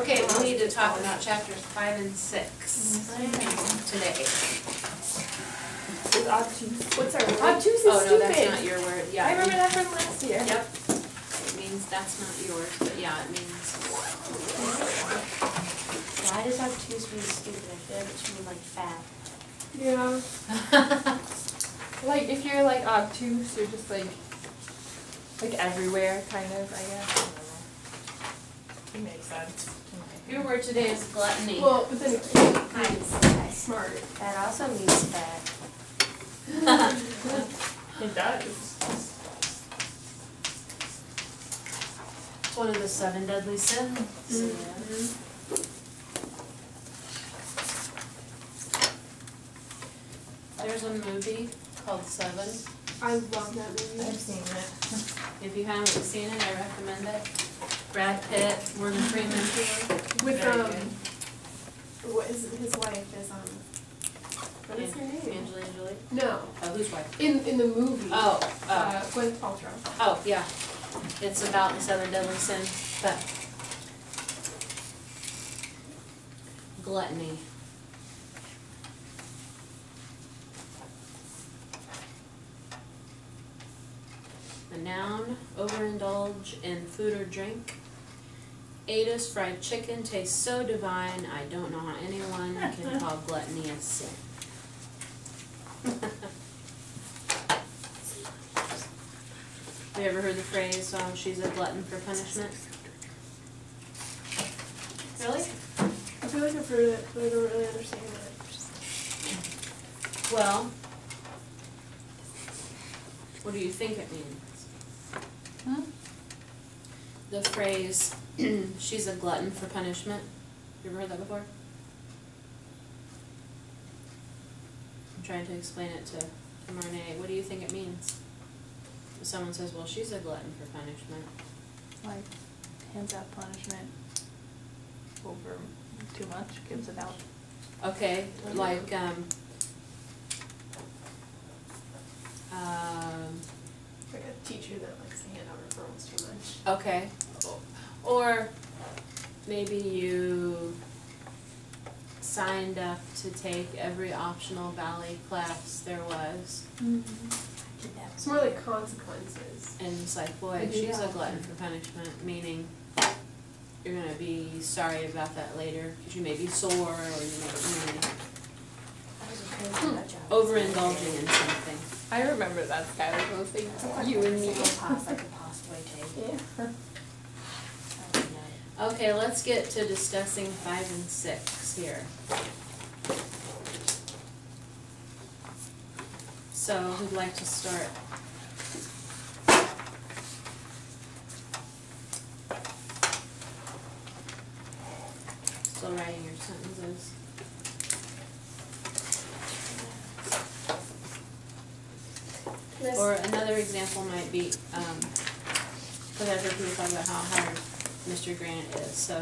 Okay, we need to talk about chapters 5 and 6 today. It's obtuse. What's our word? Obtuse is Oh, no, stupid. that's not your word. Yeah, I remember that from last year. Yep. It means that's not yours, but yeah, it means. Why does obtuse mean stupid? I feel like it should mean like fat. Yeah. Like if you're like obtuse, you're just like everywhere, kind of. I guess. I don't know. It makes sense. Your word today is gluttony. Well, but then Nice. smart. That also means fat. It does. It's one of the 7 deadly sins. Mm-hmm. There's a movie called 7. I love that movie. I've seen it. If you haven't seen it, I recommend it. Brad Pitt, Morgan Freeman too. With Very good. what is his wife is what is her name? Angelina Jolie. No, Oh, whose wife? in the movie. Oh, Gwyneth Paltrow. oh, yeah. It's about the 7 deadly sins, but gluttony. A noun, overindulge in food or drink. Ada's fried chicken tastes so divine, I don't know how anyone can call gluttony a sin. Have you ever heard the phrase, she's a glutton for punishment? Really? I feel like I've heard it, but I don't really understand it. Well, what do you think it means? The phrase, she's a glutton for punishment. You ever heard that before? I'm trying to explain it to Renee. What do you think it means? If someone says, well, she's a glutton for punishment. Like, hands out punishment over too much, gives it out. Okay, like, Like a teacher that likes to hand out referrals too much. okay. Or maybe you signed up to take every optional ballet class there was. It's more like consequences. And it's like, boy, I do she's a that. glutton for punishment, meaning you're going to be sorry about that later because you may be sore or you may overindulging in something. I remember that, Skylar, those things, you and me. Pass I could possibly take. Yeah. Okay, let's get to discussing 5 and 6 here. So, who'd like to start? Still writing your sentences. Or another example might be, because I've heard people talk about how hard Mr. Grant is. So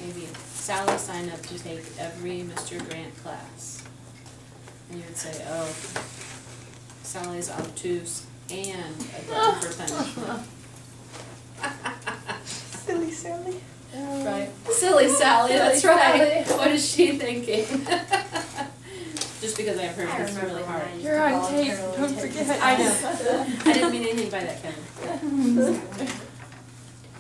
maybe Sally signed up to take every Mr. Grant class. And you would say, oh, Sally's obtuse and a glutton for punishment. Silly Sally. Right. Silly Sally, that's right. What is she thinking? Just because I've heard it's really hard. You're on tape, don't forget. I know. I didn't mean anything by that, Kevin.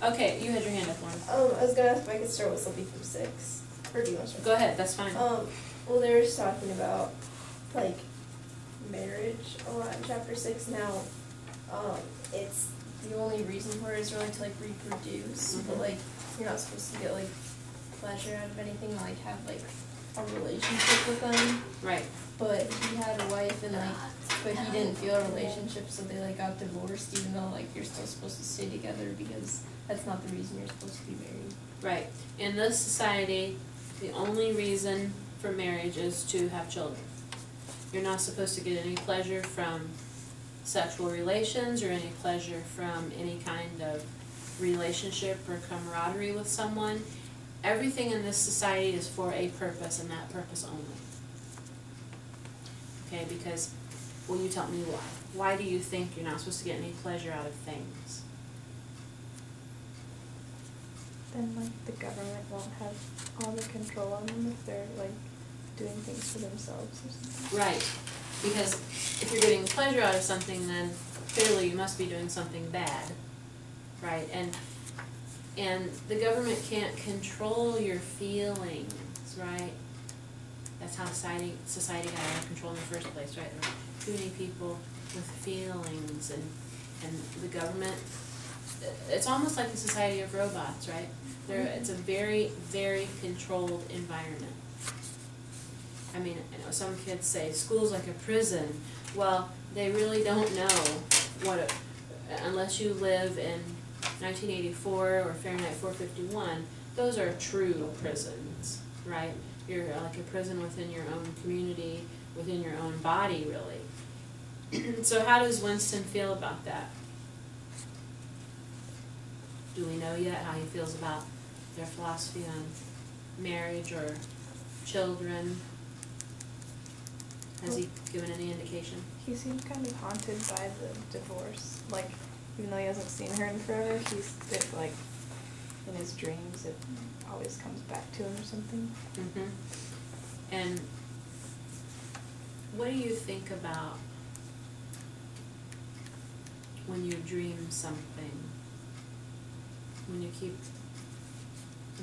Okay, you had your hand up, Lauren. I was gonna ask if I could start with something from 6. Or do you want to start? Go ahead, that's fine. Well, they were just talking about, like, marriage a lot in chapter 6 now. It's the only reason for it is really to, like, reproduce. But, like, you're not supposed to get, like, pleasure out of anything, like, have, like, a relationship with them. Right. But he had a wife and, like, but he didn't feel a relationship, so they, like, got divorced, even though, like, you're still supposed to stay together because that's not the reason you're supposed to be married. Right. In this society, the only reason for marriage is to have children. You're not supposed to get any pleasure from sexual relations or any pleasure from any kind of relationship or camaraderie with someone. Everything in this society is for a purpose and that purpose only. Okay, because, well, you tell me why. Why do you think you're not supposed to get any pleasure out of things? And like the government won't have all the control on them if they're like doing things for themselves or something. Right, because if you're getting pleasure out of something, then clearly you must be doing something bad, right? And the government can't control your feelings, right? That's how society got out of control in the first place, right? There were too many people with feelings, and the government, it's almost like a society of robots, right? It's a very, very controlled environment. I mean, I know some kids say school's like a prison. Well, they really don't know unless you live in 1984 or Fahrenheit 451, those are true prisons, right? You're like a prison within your own community, within your own body, really. So how does Winston feel about that? Do we know yet how he feels about their philosophy on marriage or children? Has he given any indication? He seemed kind of haunted by the divorce. Like, even though he hasn't seen her in forever, like, in his dreams, it always comes back to him or something. Mm-hmm. And what do you think about when you dream something? When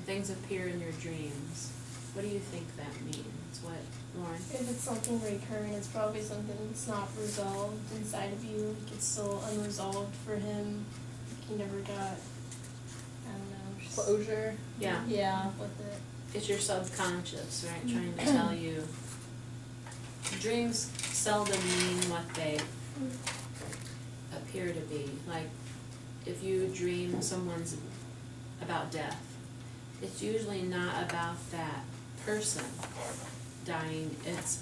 things appear in your dreams, what do you think that means? What, Lauren? If it's something recurring, it's probably something that's not resolved inside of you. Like it's still unresolved for him. Like he never got, I don't know, just Closure. Yeah. Yeah, with it. It's your subconscious, right, trying to tell you. Dreams seldom mean what they appear to be. Like, if you dream someone's about death, it's usually not about that person dying.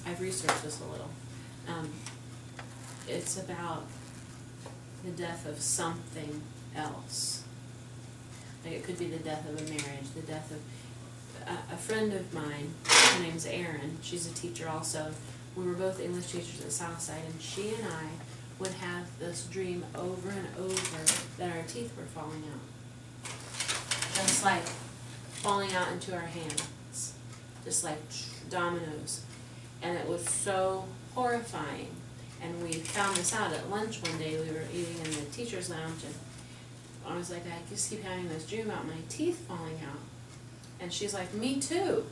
I've researched this a little. It's about the death of something else. Like it could be the death of a marriage, the death of a friend of mine. Her name's Erin. She's a teacher also. We were both English teachers at Southside, and she and I would have this dream over and over that our teeth were falling out. Just like falling out into our hands. Just like dominoes. And it was so horrifying. And we found this out at lunch one day. We were eating in the teacher's lounge, and I was like, I just keep having this dream about my teeth falling out. And she's like, me too.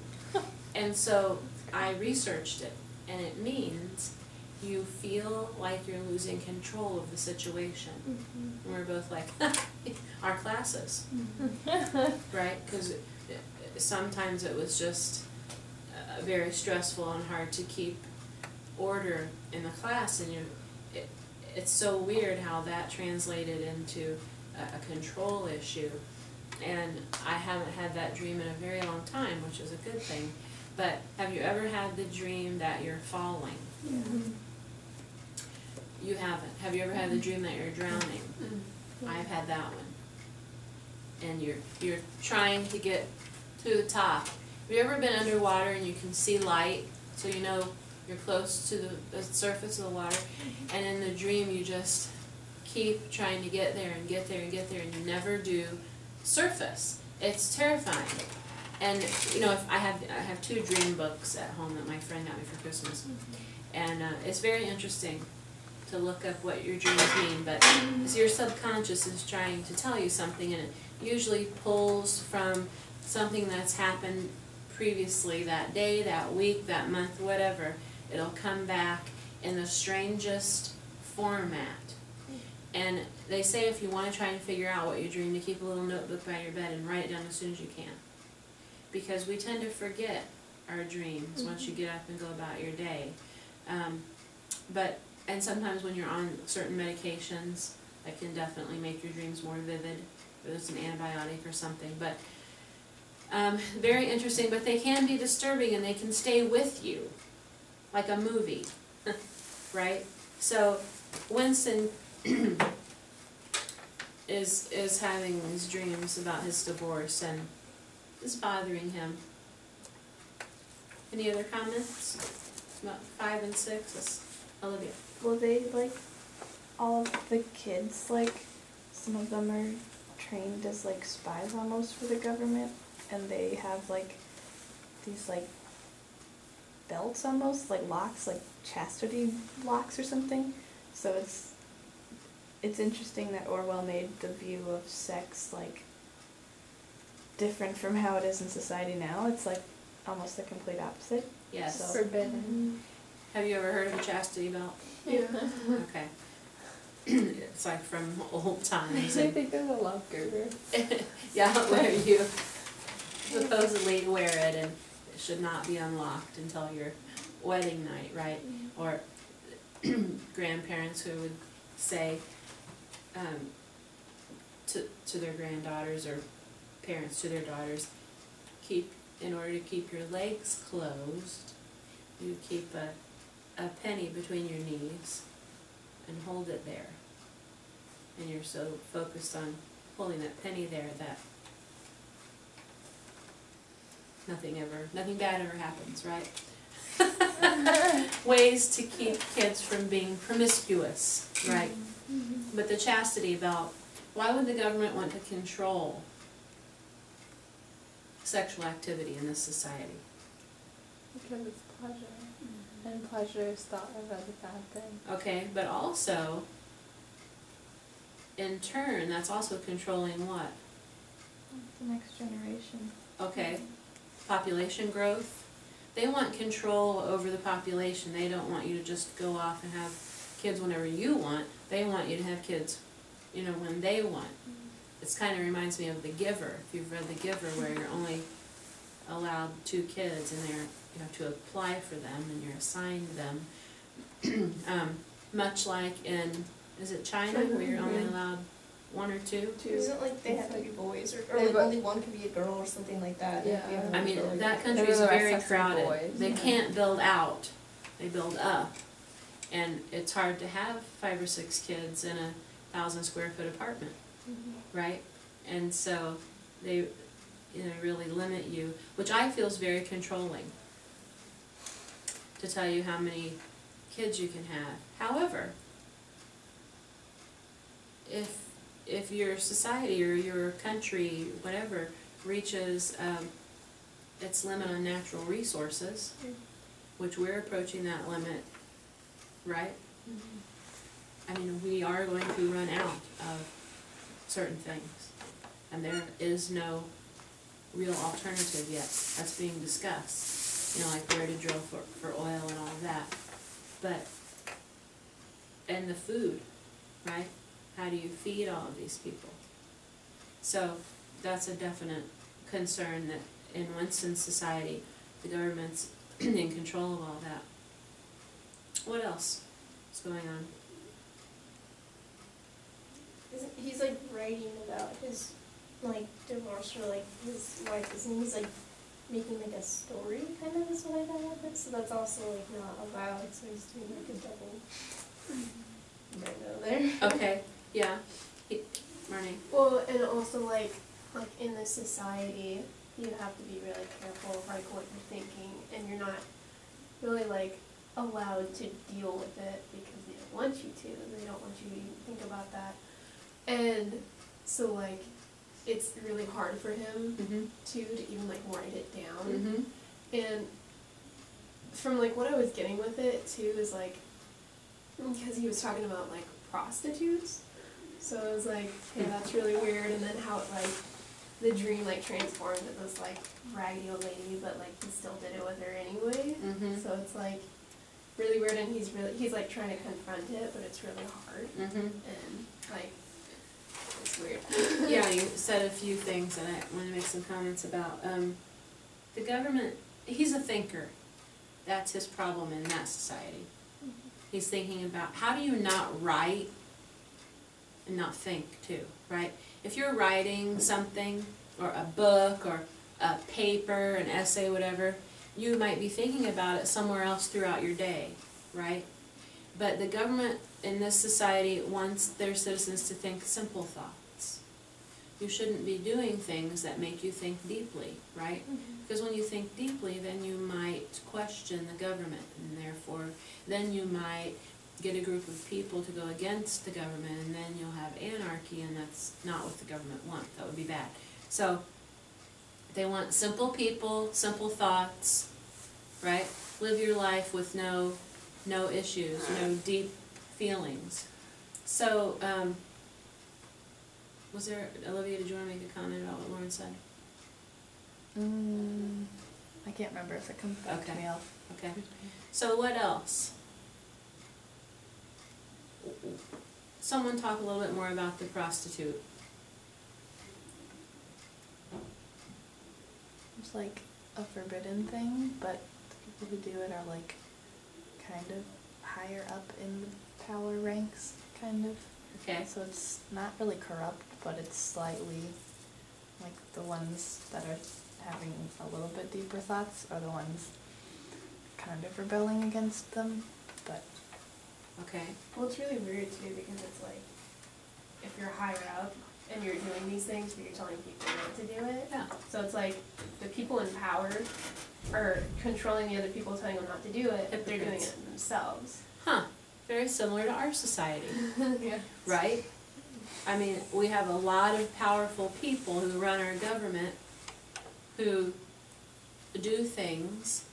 And so I researched it, and it means you feel like you're losing control of the situation. Mm-hmm. And we're both like, our classes, right? Because sometimes it was just very stressful and hard to keep order in the class, and it's so weird how that translated into a control issue. And I haven't had that dream in a very long time, which is a good thing. But have you ever had the dream that you're falling? Yeah. You haven't. Have you ever had the dream that you're drowning? I've had that one. And you're trying to get to the top. Have you ever been underwater and you can see light, so you know you're close to the surface of the water, and in the dream you just keep trying to get there and get there and get there, and you never do surface. It's terrifying. And you know, if I have 2 dream books at home that my friend got me for Christmas, and it's very interesting to look up what your dreams mean. But your subconscious is trying to tell you something, and it usually pulls from something that's happened previously, that day, that week, that month, whatever. It'll come back in the strangest format. And they say if you want to try and figure out what you dreamed, to keep a little notebook by your bed and write it down as soon as you can. Because we tend to forget our dreams once you get up and go about your day. And sometimes when you're on certain medications, that can definitely make your dreams more vivid, whether it's an antibiotic or something. But very interesting, but they can be disturbing, and they can stay with you, like a movie, right? So Winston is having these dreams about his divorce, and it's bothering him. Any other comments about 5 and 6? Olivia. Will they, like, all of the kids, like, some of them are trained as like spies almost for the government, and they have like these like belts almost, like locks, like chastity locks or something. So it's interesting that Orwell made the view of sex like different from how it is in society now. It's like almost the complete opposite. Yes. So- Forbidden. Have you ever heard of a chastity belt? Yeah. Okay. It's like from old I times. And think there's a love giver. yeah, where you supposedly wear it and it should not be unlocked until your wedding night, right? Or grandparents who would say to their granddaughters, or parents to their daughters, in order to keep your legs closed, you keep a penny between your knees and hold it there. And you're so focused on holding that penny there that nothing bad ever happens, right? Ways to keep kids from being promiscuous, right? But the chastity belt, why would the government want to control sexual activity in this society? Because it's pleasure. And pleasure is thought of as a bad thing. Okay, but also, in turn, that's also controlling what? The next generation. Okay, population growth. They want control over the population. They don't want you to just go off and have kids whenever you want. They want you to have kids, when they want. It's kind of reminds me of The Giver. If you've read The Giver, where you're only allowed 2 kids and they're, to apply for them and you're assigned them. Much like in, is it China, where you're only allowed 1 or 2? Isn't it like they have to be boys, or They like bo- only one could be a girl or something like that? Yeah. If you have I mean, a that girl, country's the rest very has to be crowded. boys, They yeah. can't build out, they build up. And it's hard to have 5 or 6 kids in a 1,000 square foot apartment, right? And so they, really limit you, which I feel is very controlling, to tell you how many kids you can have. However, if your society or your country, whatever, reaches its limit on natural resources, which we're approaching that limit, right? I mean, we are going to run out of certain things, and there is no real alternative yet. That's being discussed, like where to drill for oil and all of that. But, and the food, right? How do you feed all of these people? So that's a definite concern, that in Winston's society, the government's in control of all that. What else is going on? He's like writing about his divorce, or like his wife, isn't he's like making like a story kind of, is what I got out of it. So that's also like not allowed, so he's doing like a double no there. Okay, yeah. Marnie? Well, and also like in this society, you have to be really careful of like what you're thinking, and you're not really like allowed to deal with it because they don't want you to, and they don't want you to even think about that. And so like it's really hard for him Mm-hmm. to even like write it down. Mm-hmm. And from like what I was getting with it too is like, because he was talking about like prostitutes, so I was like, hey, that's really weird. And then how it like the dream like transformed into this like raggedy old lady, but like he still did it with her anyway. Mm-hmm. So it's like really weird, and he's like trying to confront it, but it's really hard, Mm-hmm. and like it's weird. Yeah, you said a few things that I want to make some comments about. The government, he's a thinker. That's his problem in that society. He's thinking about, how do you not write and not think too, right? If you're writing something, or a book, or a paper, an essay, whatever, you might be thinking about it somewhere else throughout your day, right? But the government in this society wants their citizens to think simple thoughts. You shouldn't be doing things that make you think deeply, right? Because when you think deeply, then you might question the government, and therefore, then you might, get a group of people to go against the government, and then you'll have anarchy, and that's not what the government wants. That would be bad. So they want simple people, simple thoughts, right? Live your life with no issues, no deep feelings. So, was there, Olivia, did you want to make a comment about what Lauren said? I can't remember if it comes back to Okay. me. Okay. So what else? Someone talk a little bit more about the prostitute. It's like a forbidden thing, but the people who do it are like kind of higher up in the power ranks, kind of. Okay. So it's not really corrupt, but it's slightly like the ones that are having a little bit deeper thoughts are the ones kind of rebelling against them, but Okay. Well, it's really weird too, because it's like, if you're higher up and you're doing these things, but you're telling people not to do it. Yeah. So it's like, the people in power are controlling the other people, telling them not to do it, but they're doing Hypocrites. it themselves. Huh. Very similar to our society, Yeah. right? I mean, we have a lot of powerful people who run our government who do things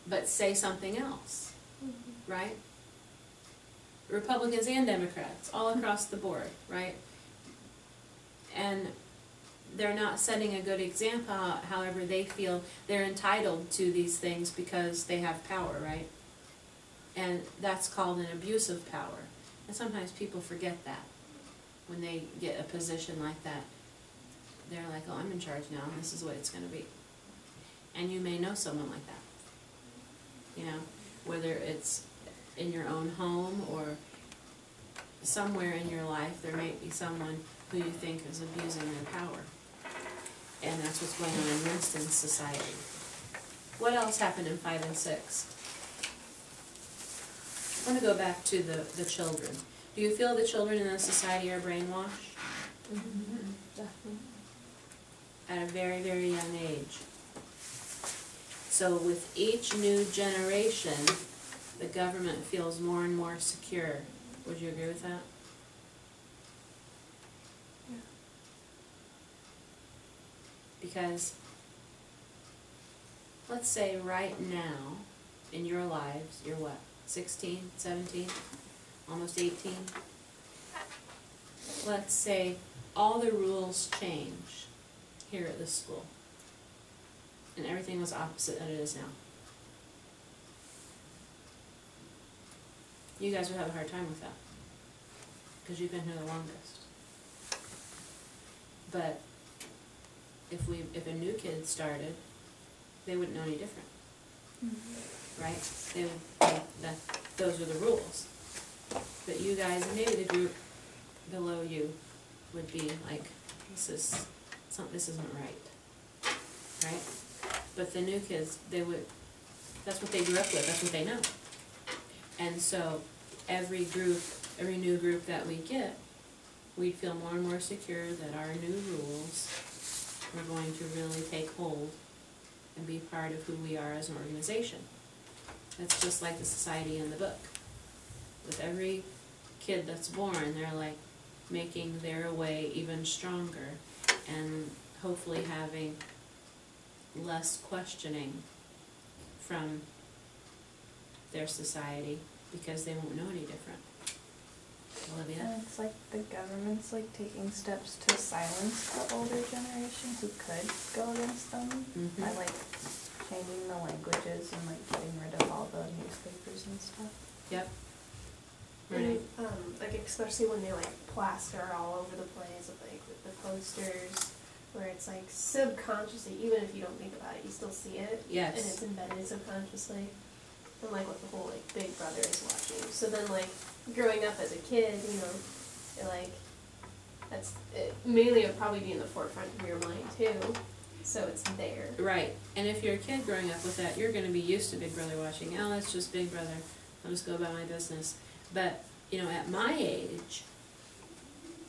but say something else, right? Republicans and Democrats, all across the board, right? And they're not setting a good example, however they feel they're entitled to these things because they have power, right? And that's called an abuse of power. And sometimes people forget that when they get a position like that. They're like, oh, I'm in charge now, and this is what it's going to be. And you may know someone like that. You know, whether it's in your own home or somewhere in your life, there may be someone who you think is abusing their power. And that's what's going on in Winston's society. What else happened in 5 and 6? I want to go back to the children. Do you feel the children in the society are brainwashed? Definitely. At a very, very young age. So with each new generation, the government feels more and more secure. Would you agree with that? Yeah. Because, let's say right now, in your lives, you're what, 16, 17, almost 18? Let's say all the rules change here at this school, and everything was opposite than it is now. You guys would have a hard time with that, because you've been here the longest. But if a new kid started, they wouldn't know any different, right? They would think that those were the rules. But you guys, and maybe the group below you, would be like, this isn't right, right? But the new kids, that's what they grew up with, that's what they know. And so every new group that we get, we'd feel more and more secure that our new rules were going to really take hold and be part of who we are as an organization. That's just like the society in the book. With every kid that's born, they're like making their way even stronger and hopefully having less questioning from their society because they won't know any different. Olivia? And it's like the government's like taking steps to silence the older generation who could go against them Mhm. by like changing the languages and like getting rid of all the newspapers and stuff. Yep. And, Right. like especially when they like plaster all over the place with the posters, where it's like subconsciously, even if you don't think about it, you still see it. Yes. And it's embedded subconsciously. And like what the whole like Big Brother is watching. So then like growing up as a kid, you know, it, like that's it, mainly it'll probably be in the forefront of your mind too. So it's there. Right. And if you're a kid growing up with that, you're going to be used to Big Brother watching. Oh, that's just Big Brother. I'll just go about my business. But, you know, at my age,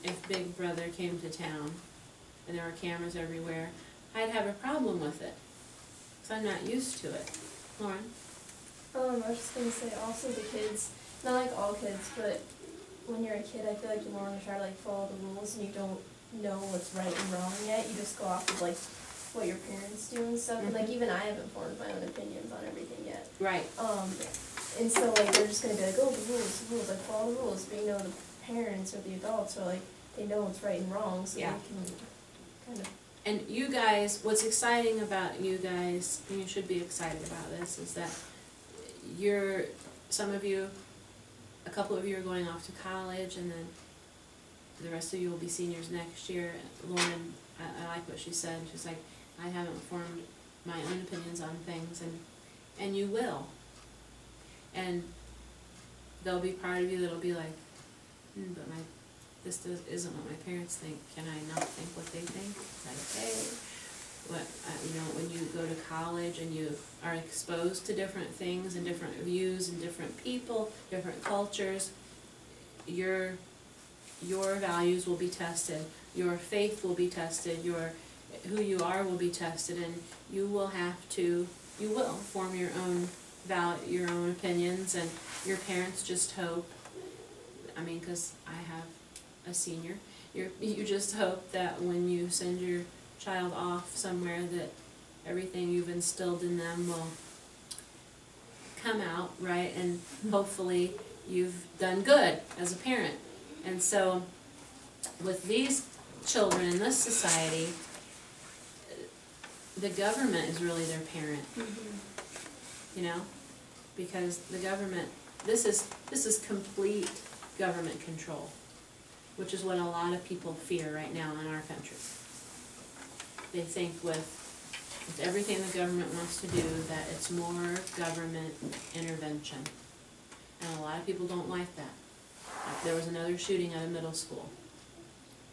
if Big Brother came to town and there were cameras everywhere, I'd have a problem with it. Because I'm not used to it. Lauren? I was just gonna say also the kids, not like all kids, but when you're a kid, I feel like you more want to try to like follow the rules and you don't know what's right and wrong yet. You just go off of like what your parents do and stuff. And like even I haven't formed my own opinions on everything yet. Right. And so like they're just gonna be like, oh, the rules, like follow the rules. But you know the parents or the adults are like they know what's right and wrong, so Yeah. they can kind of. And you guys, what's exciting about you guys, and you should be excited about this, is that some of you, a couple of you are going off to college, and then the rest of you will be seniors next year. Lauren, I like what she said. She's like, I haven't formed my own opinions on things, and you will. And there'll be part of you that'll be like, but isn't what my parents think. Can I not think what they think? Is that okay? When you go to college and you are exposed to different things and different views and different people, different cultures, your values will be tested, your faith will be tested, who you are will be tested, and you will form your own your own opinions, and your parents just hope, because I have a senior, you just hope that when you send your child off somewhere that everything you've instilled in them will come out, right, and hopefully you've done good as a parent. And so with these children in this society, the government is really their parent, because the government, this is complete government control, which is what a lot of people fear right now in our country. They think with everything the government wants to do that it's more government intervention. And a lot of people don't like that. There was another shooting at a middle school.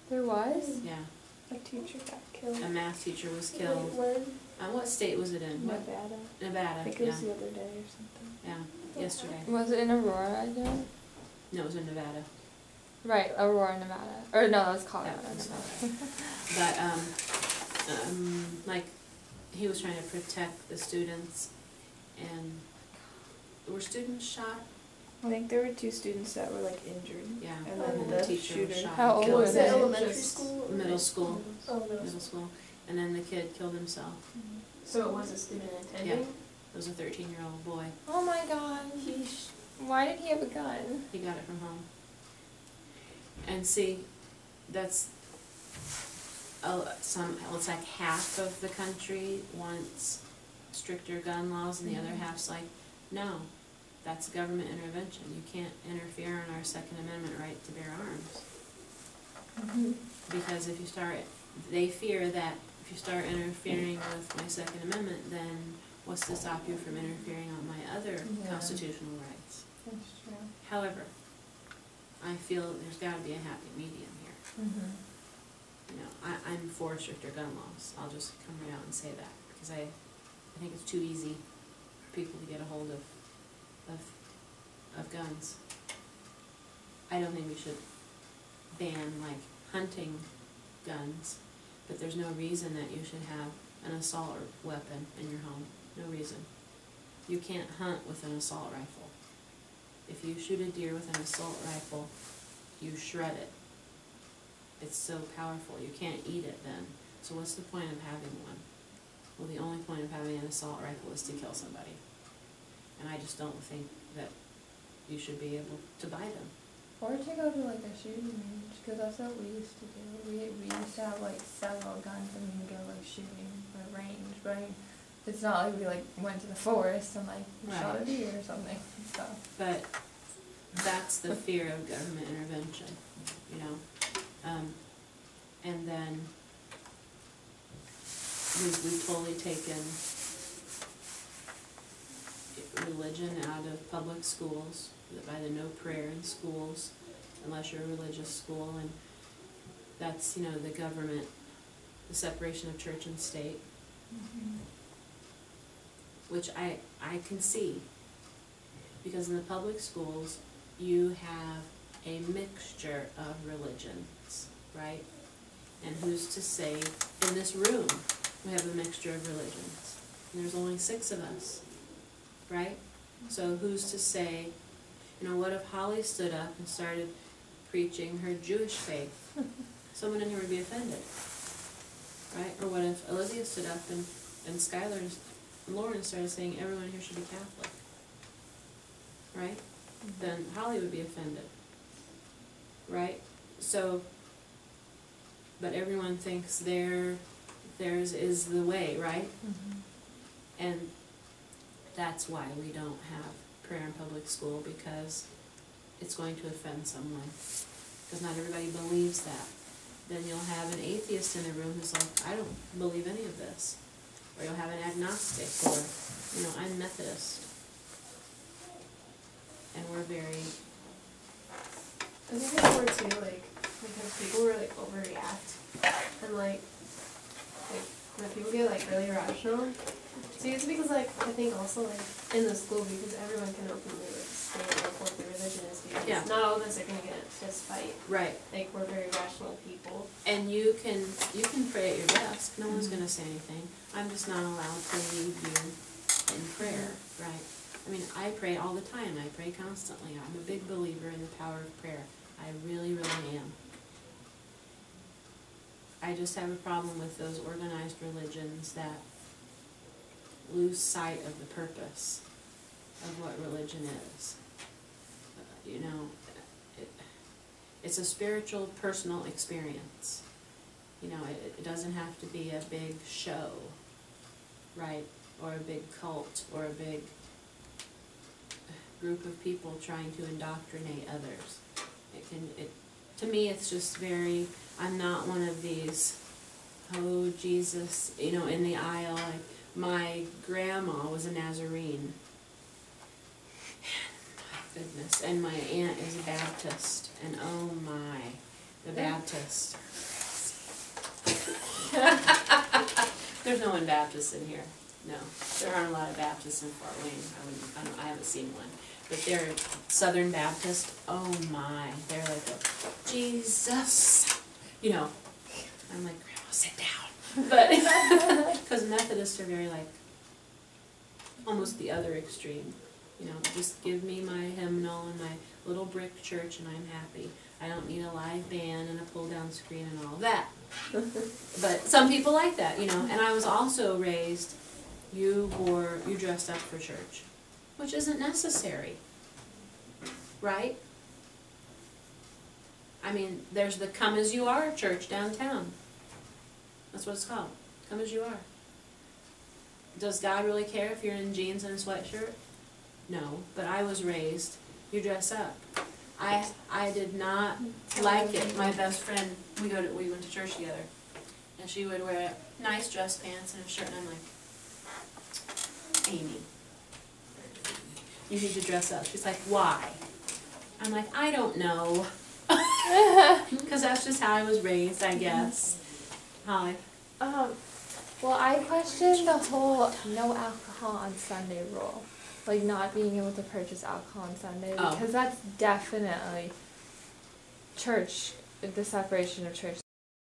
There was? Yeah. A teacher got killed. A math teacher was killed. Where? What state was it in? Nevada. Nevada, I think it was the other day or something. Yeah, yesterday. Was it in Aurora again? No, it was in Nevada. Right, Aurora, Nevada. Or no, that was Colorado, Yeah, it was Nevada. But, he was trying to protect the students, and were students shot? I think there were 2 students that were like injured. Yeah, And and then the the teacher was shooter shot. How and old killed. were Was they? it elementary Just school? Middle school. Oh, middle Middle school. school. And then the kid killed himself. So it was a student attending? It was a 13-year-old boy. Oh my god. Why did he have a gun? He got it from home. And see, that's it's like half of the country wants stricter gun laws, and the other half's like, no, that's government intervention. You can't interfere in our Second Amendment right to bear arms. Because they fear that if you start interfering with my Second Amendment, then what's to stop you from interfering on my other constitutional rights? That's true. However, I feel there's got to be a happy medium here. I'm for stricter gun laws. I'll just come right out and say that, because I think it's too easy for people to get a hold of guns. I don't think we should ban hunting guns, but there's no reason that you should have an assault weapon in your home. No reason. You can't hunt with an assault rifle. If you shoot a deer with an assault rifle, you shred it. It's so powerful. You can't eat it then. So what's the point of having one? Well, the only point of having an assault rifle is to kill somebody. And I just don't think that you should be able to buy them. Or to go to a shooting range, because that's what we used to do. We used to have several guns and we would go shooting or range, but it's not like we went to the forest and shot a deer or something. So. But that's the fear of government intervention, and then we've totally taken religion out of public schools by the no prayer in schools unless you're a religious school, and that's the government, the separation of church and state, which I can see, because in the public schools you have a mixture of religions, right? And who's to say, in this room, we have a mixture of religions. And there's only 6 of us, right? So who's to say, what if Holly stood up and started preaching her Jewish faith? Someone in here would be offended, right? Or what if Olivia stood up and Skylar and Lauren started saying everyone here should be Catholic, right? Then Holly would be offended, right? So, but everyone thinks theirs is the way, right? And that's why we don't have prayer in public school, because it's going to offend someone. Because not everybody believes that. Then you'll have an atheist in the room who's like, I don't believe any of this. Or you'll have an agnostic, or, I'm Methodist. And we're very... I think it's more too, because people really overreact, and when people get really irrational. See, it's because I think also in the school, because everyone can openly state what their religion is, because not all of us are gonna get in a fist fight. Right. We're very rational people. And you can pray at your desk. No one's gonna say anything. I'm just not allowed to lead you in prayer, right? I mean, I pray all the time. I pray constantly. I'm a big believer in the power of prayer. I really, really am. I just have a problem with those organized religions that lose sight of the purpose of what religion is. It's a spiritual, personal experience. It doesn't have to be a big show, right? Or a big cult, or a big group of people trying to indoctrinate others. To me, it's just very, I'm not one of these, oh, Jesus, in the aisle. My grandma was a Nazarene. My goodness. And my aunt is a Baptist. And oh my, the Baptist. There's no one Baptist in here. No. There aren't a lot of Baptists in Fort Wayne. I haven't seen one. But they're Southern Baptist. Oh my. They're like, Jesus. I'm like, Grandma, sit down. But, because Methodists are very almost the other extreme. Just give me my hymnal and my little brick church and I'm happy. I don't need a live band and a pull-down screen and all that. But some people like that, And I was also raised, you dressed up for church, which isn't necessary, right? I mean, there's the Come As You Are church downtown. That's what it's called. Come as you are. Does God really care if you're in jeans and a sweatshirt? No, but I was raised, you dress up. I did not like it. My best friend, we went to church together, and she would wear nice dress pants and a shirt, and I'm like, Amy, you need to dress up. She's like, why? I'm like, I don't know. Because that's just how I was raised, I guess. Holly? Well, I question the whole no alcohol on Sunday rule. Not being able to purchase alcohol on Sunday, because that's definitely church, the separation of church